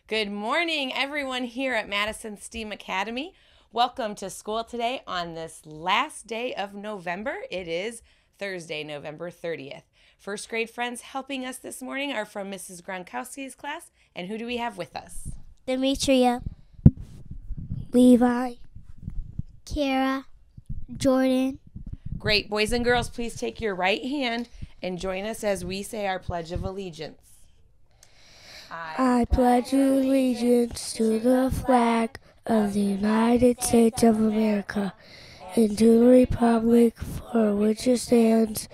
Good morning, everyone here at Madison STEAM Academy. Welcome to school today on this last day of November. It is Thursday, November 30th. First grade friends helping us this morning are from Mrs. Gronkowski's class. And who do we have with us? Demetria, Levi, Kara, Jordan. Great. Boys and girls, please take your right hand and join us as we say our Pledge of Allegiance. I pledge allegiance to the flag of the United States of America and to the republic for which it stands,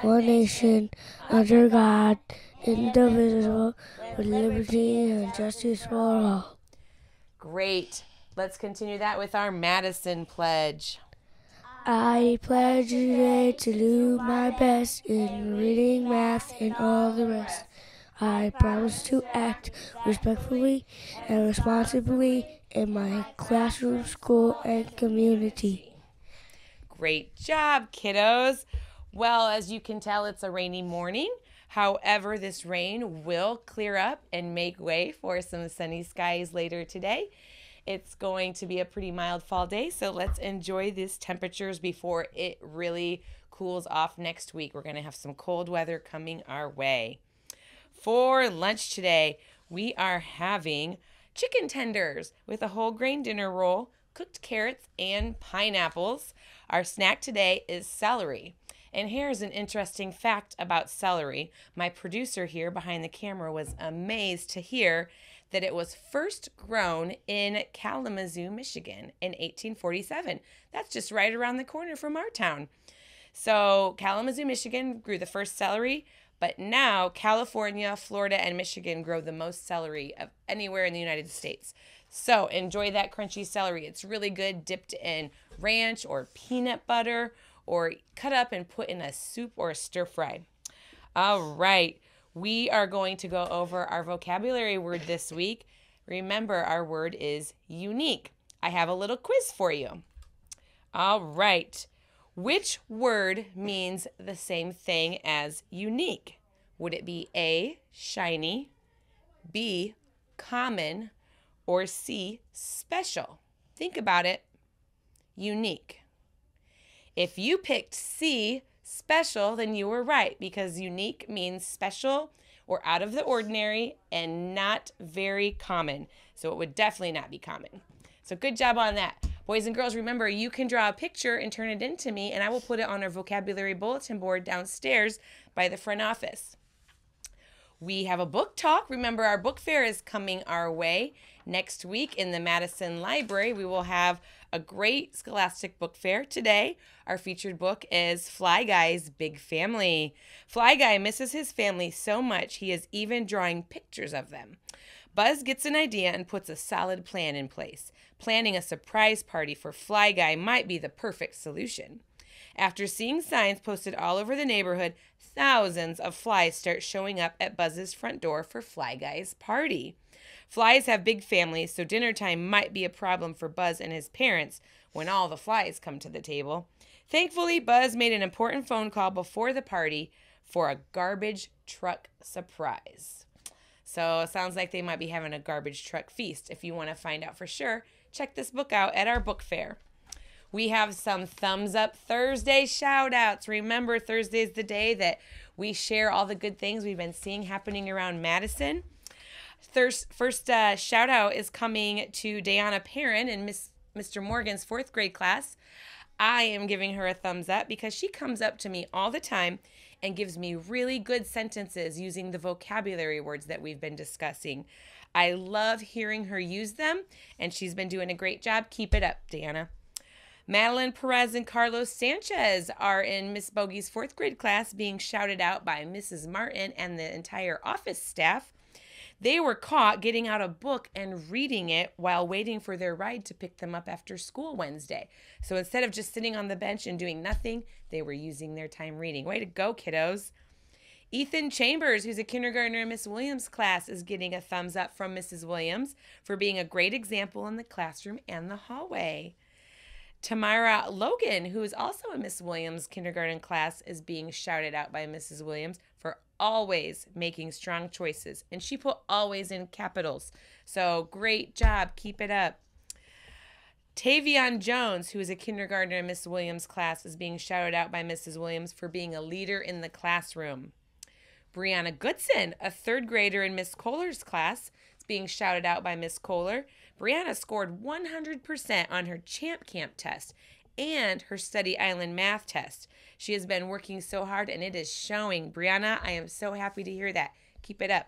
one nation, under God, indivisible, with liberty and justice for all. Great. Let's continue that with our Madison Pledge. I pledge today to do my best in reading, math, and all the rest. I promise to act respectfully and responsibly in my classroom, school, and community. Great job, kiddos. Well, as you can tell, it's a rainy morning. However, this rain will clear up and make way for some sunny skies later today. It's going to be a pretty mild fall day, so let's enjoy these temperatures before it really cools off next week. We're going to have some cold weather coming our way. For lunch today, we are having chicken tenders with a whole grain dinner roll, cooked carrots, and pineapples. Our snack today is celery. And here's an interesting fact about celery. My producer here behind the camera was amazed to hear that it was first grown in Kalamazoo, Michigan in 1847. That's just right around the corner from our town. So Kalamazoo, Michigan grew the first celery, but now California, Florida, and Michigan grow the most celery of anywhere in the United States. So enjoy that crunchy celery. It's really good dipped in ranch or peanut butter or cut up and put in a soup or a stir fry. All right. We are going to go over our vocabulary word this week. Remember, our word is unique. I have a little quiz for you. All right. Which word means the same thing as unique? Would it be A, shiny, B, common, or C, special? Think about it. Unique. If you picked C, special, then you were right, because unique means special or out of the ordinary and not very common. So it would definitely not be common. So good job on that. Boys and girls, remember, you can draw a picture and turn it in to me, and I will put it on our vocabulary bulletin board downstairs by the front office. We have a book talk. Remember, our book fair is coming our way. Next week in the Madison Library, we will have a great scholastic book fair. Today, our featured book is Fly Guy's Big Family. Fly Guy misses his family so much, he is even drawing pictures of them. Buzz gets an idea and puts a solid plan in place. Planning a surprise party for Fly Guy might be the perfect solution. After seeing signs posted all over the neighborhood, thousands of flies start showing up at Buzz's front door for Fly Guy's party. Flies have big families, so dinner time might be a problem for Buzz and his parents when all the flies come to the table. Thankfully, Buzz made an important phone call before the party for a garbage truck surprise. So it sounds like they might be having a garbage truck feast. If you want to find out for sure, check this book out at our book fair. We have some Thumbs Up Thursday shout outs. Remember, Thursday is the day that we share all the good things we've been seeing happening around Madison. First shout out is coming to Dayana Perrin in Mr. Morgan's 4th grade class. I am giving her a thumbs up because she comes up to me all the time and gives me really good sentences using the vocabulary words that we've been discussing. I love hearing her use them, and she's been doing a great job. Keep it up, Dayana. Madeline Perez and Carlos Sanchez are in Miss Bogey's 4th grade class being shouted out by Mrs. Martin and the entire office staff. They were caught getting out a book and reading it while waiting for their ride to pick them up after school Wednesday. So instead of just sitting on the bench and doing nothing, they were using their time reading. Way to go, kiddos. Ethan Chambers, who's a kindergartner in Miss Williams' class, is getting a thumbs up from Mrs. Williams for being a great example in the classroom and the hallway. Tamara Logan, who is also in Miss Williams' kindergarten class, is being shouted out by Mrs. Williams for always making strong choices. And she put always in capitals. So great job. Keep it up. Tavion Jones, who is a kindergartner in Miss Williams' class, is being shouted out by Mrs. Williams for being a leader in the classroom. Brianna Goodson, a third grader in Miss Kohler's class, is being shouted out by Miss Kohler. Brianna scored 100% on her Champ Camp test and her Study Island math test. She has been working so hard and it is showing. Brianna, I am so happy to hear that. Keep it up.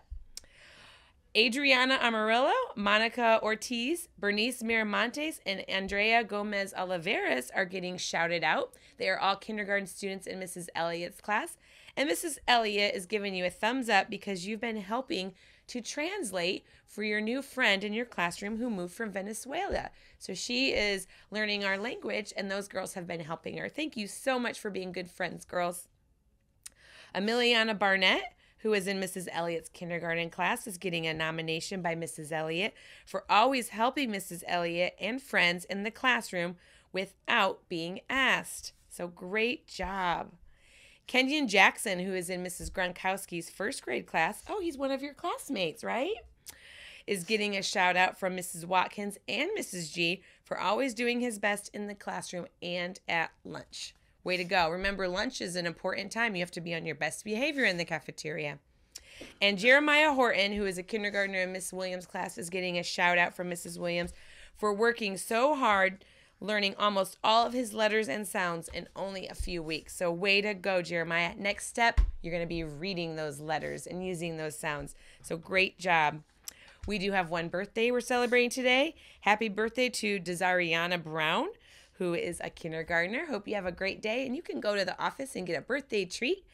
Adriana Amarillo, Monica Ortiz, Bernice Miramontes, and Andrea Gomez Oliveras are getting shouted out. They are all kindergarten students in Mrs. Elliott's class. And Mrs. Elliott is giving you a thumbs up because you've been helping to translate for your new friend in your classroom who moved from Venezuela. So she is learning our language, and those girls have been helping her. Thank you so much for being good friends, girls. Emiliana Barnett, who is in Mrs. Elliott's kindergarten class, is getting a nomination by Mrs. Elliott for always helping Mrs. Elliott and friends in the classroom without being asked. So great job. Kenyon Jackson, who is in Mrs. Gronkowski's first grade class, oh, he's one of your classmates, right? Is getting a shout out from Mrs. Watkins and Mrs. G for always doing his best in the classroom and at lunch. Way to go. Remember, lunch is an important time. You have to be on your best behavior in the cafeteria. And Jeremiah Horton, who is a kindergartner in Miss Williams' class, is getting a shout out from Mrs. Williams for working so hard, learning almost all of his letters and sounds in only a few weeks. So way to go, Jeremiah. Next step, you're going to be reading those letters and using those sounds. So great job. We do have one birthday we're celebrating today. Happy birthday to Desariana Brown, who is a kindergartner. Hope you have a great day, and you can go to the office and get a birthday treat.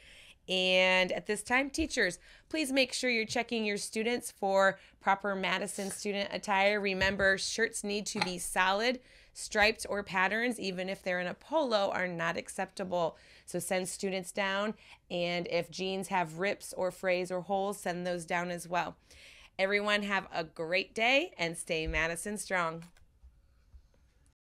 And at this time, teachers, please make sure you're checking your students for proper Madison student attire. Remember, shirts need to be solid. Striped or patterns, even if they're in a polo, are not acceptable. So send students down, and if jeans have rips or frays or holes, send those down as well. Everyone have a great day and stay Madison strong.